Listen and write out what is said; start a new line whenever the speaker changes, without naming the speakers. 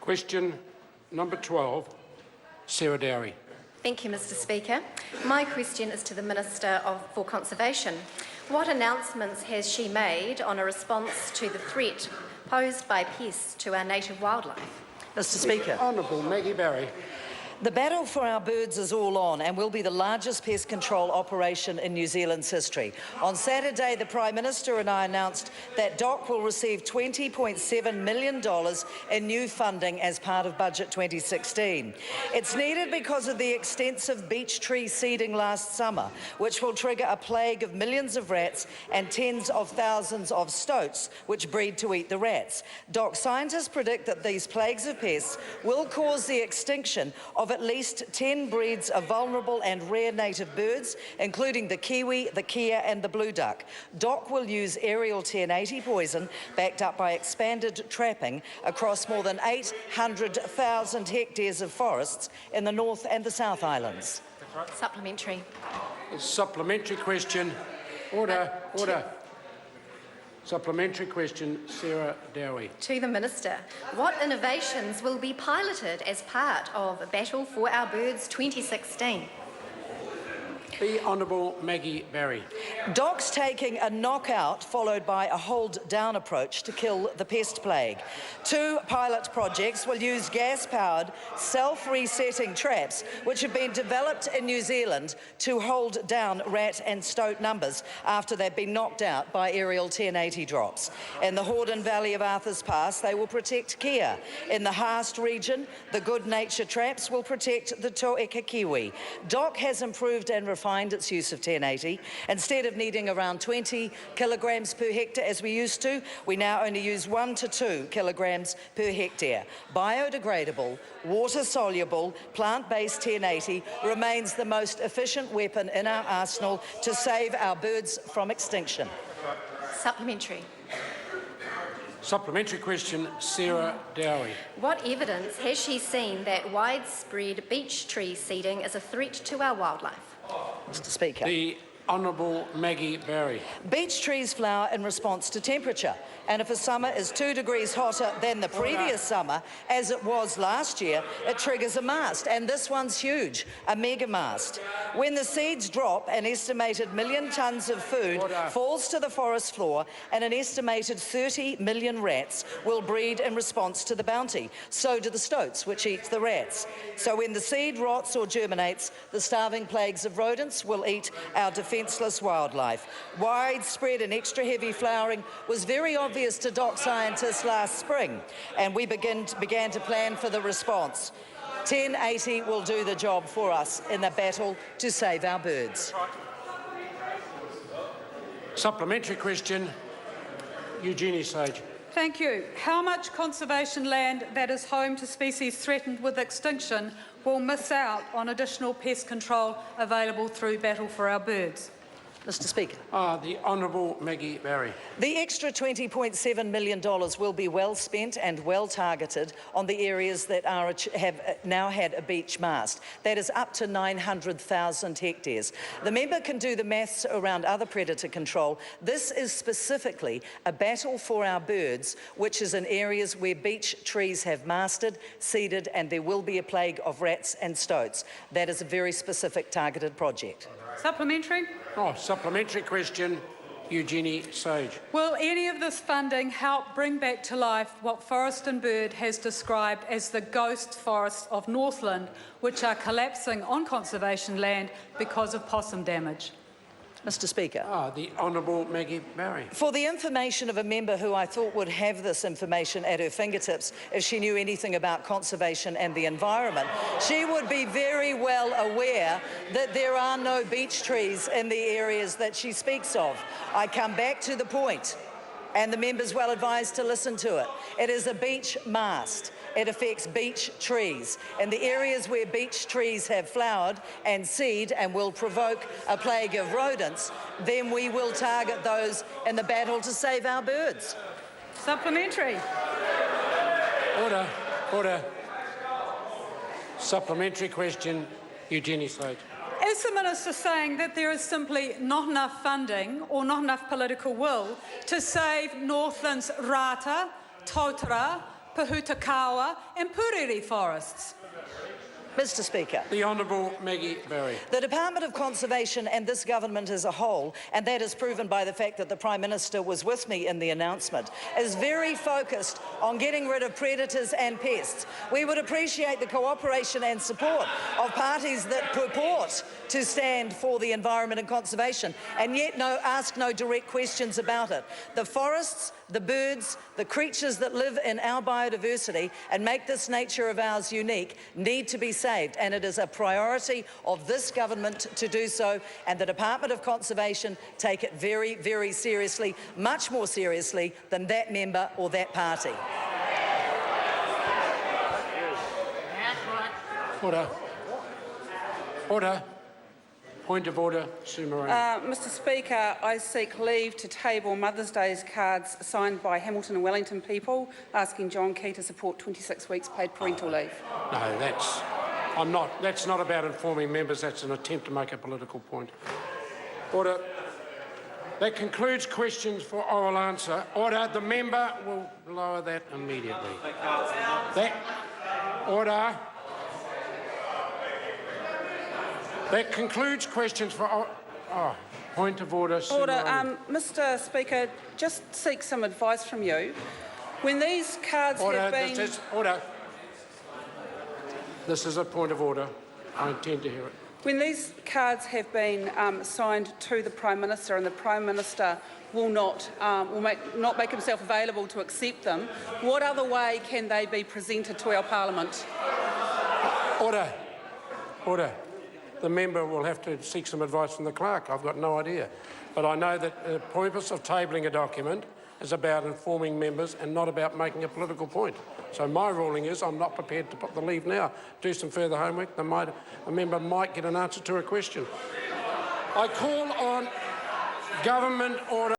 Question number 12, Sarah Dowie.
Thank you, Mr Speaker. My question is to the Minister for Conservation. What announcements has she made on a response to the threat posed by pests to our native wildlife?
Mr Speaker.
Honourable Maggie Barry.
The battle for our birds is all on and will be the largest pest control operation in New Zealand's history. On Saturday, the Prime Minister and I announced that DOC will receive $20.7 million in new funding as part of Budget 2016. It's needed because of the extensive beech tree seeding last summer, which will trigger a plague of millions of rats and tens of thousands of stoats, which breed to eat the rats. DOC scientists predict that these plagues of pests will cause the extinction of at least 10 breeds of vulnerable and rare native birds, including the kiwi, the kea and the blue duck. DOC will use aerial 1080 poison, backed up by expanded trapping, across more than 800,000 hectares of forests in the North and the South Islands.
Supplementary.
Supplementary question. Order. Supplementary question, Sarah Dowie.
To the Minister, what innovations will be piloted as part of Battle for Our Birds 2016?
The Honourable Maggie Barry.
DOC's taking a knockout followed by a hold-down approach to kill the pest plague. 2 pilot projects will use gas-powered, self-resetting traps which have been developed in New Zealand to hold down rat and stoat numbers after they've been knocked out by aerial 1080 drops. In the Hordern Valley of Arthur's Pass, they will protect kea. In the Haast region, the Good Nature traps will protect the toeka kiwi. DOC has improved and refined its use of 1080. Instead of needing around 20 kilograms per hectare as we used to, we now only use 1 to 2 kilograms per hectare. Biodegradable, water-soluble, plant-based 1080 remains the most efficient weapon in our arsenal to save our birds from extinction.
Supplementary.
Supplementary question, Sarah Dowie.
What evidence has she seen that widespread beech tree seeding is a threat to our wildlife?
Mr Speaker.
The Honourable Maggie Barry.
Beech trees flower in response to temperature, and if a summer is 2 degrees hotter than the previous summer, as it was last year, it triggers a mast, and this one's huge, a mega mast. When the seeds drop, an estimated 1 million tonnes of food falls to the forest floor, and an estimated 30 million rats will breed in response to the bounty. So do the stoats, which eat the rats. So when the seed rots or germinates, the starving plagues of rodents will eat our defenceless wildlife. Widespread and extra heavy flowering was very obvious to DOC scientists last spring, and we began to plan for the response. 1080 will do the job for us in the battle to save our birds.
Supplementary question, Eugenie Sage.
Thank you. How much conservation land that is home to species threatened with extinction will miss out on additional pest control available through Battle for Our Birds?
Mr Speaker.
The Honourable Maggie Barry.
The extra $20.7 million will be well spent and well targeted on the areas that have now had a beech mast. That is up to 900,000 hectares. The member can do the maths around other predator control. This is specifically a battle for our birds, which is in areas where beech trees have masted, seeded, and there will be a plague of rats and stoats. That is a very specific targeted project.
Supplementary.
Supplementary question, Eugenie Sage.
Will any of this funding help bring back to life what Forest and Bird has described as the ghost forests of Northland, which are collapsing on conservation land because of possum damage?
Mr Speaker.
The Honourable Maggie Barry.
For the information of a member who I thought would have this information at her fingertips if she knew anything about conservation and the environment, she would be very well aware that there are no beech trees in the areas that she speaks of. I come back to the point, and the member's well advised to listen to it. It is a beech mast. It affects beech trees. In the areas where beech trees have flowered and seed and will provoke a plague of rodents, then we will target those in the battle to save our birds.
Supplementary.
Order. Supplementary question, Eugenie Slade.
Is the Minister saying that there is simply not enough funding or not enough political will to save Northland's rata, totara, Pahutakawa and Puriri forests.
Mr Speaker.
The Honourable Maggie Barry.
The Department of Conservation and this government as a whole, and that is proven by the fact that the Prime Minister was with me in the announcement, is very focused on getting rid of predators and pests. We would appreciate the cooperation and support of parties that purport to stand for the environment and conservation and yet ask no direct questions about it. The forests, the birds, the creatures that live in our biodiversity and make this nature of ours unique need to be saved, and it is a priority of this government to do so, and the Department of Conservation take it very, very seriously, much more seriously than that member or that party.
Order. Order. Point of order, Sue Moran.
Mr Speaker, I seek leave to table Mother's Day's cards signed by Hamilton and Wellington people asking John Key to support 26 weeks paid parental leave.
No, that's not about informing members. That's an attempt to make a political point. Order. That concludes questions for oral answer. Order. The member will lower that immediately. Order. That concludes questions for... point of order.
Order. Mr Speaker, just seek some advice from you. When these cards have been...
Order. This is a point of order. I intend to hear it.
When these cards have been signed to the Prime Minister and the Prime Minister will not make himself available to accept them, what other way can they be presented to our Parliament?
Order. Order. The member will have to seek some advice from the clerk. I've got no idea. But I know that the purpose of tabling a document is about informing members and not about making a political point. So my ruling is I'm not prepared to put the leave now. Do some further homework. A member might get an answer to a question. I call on government order.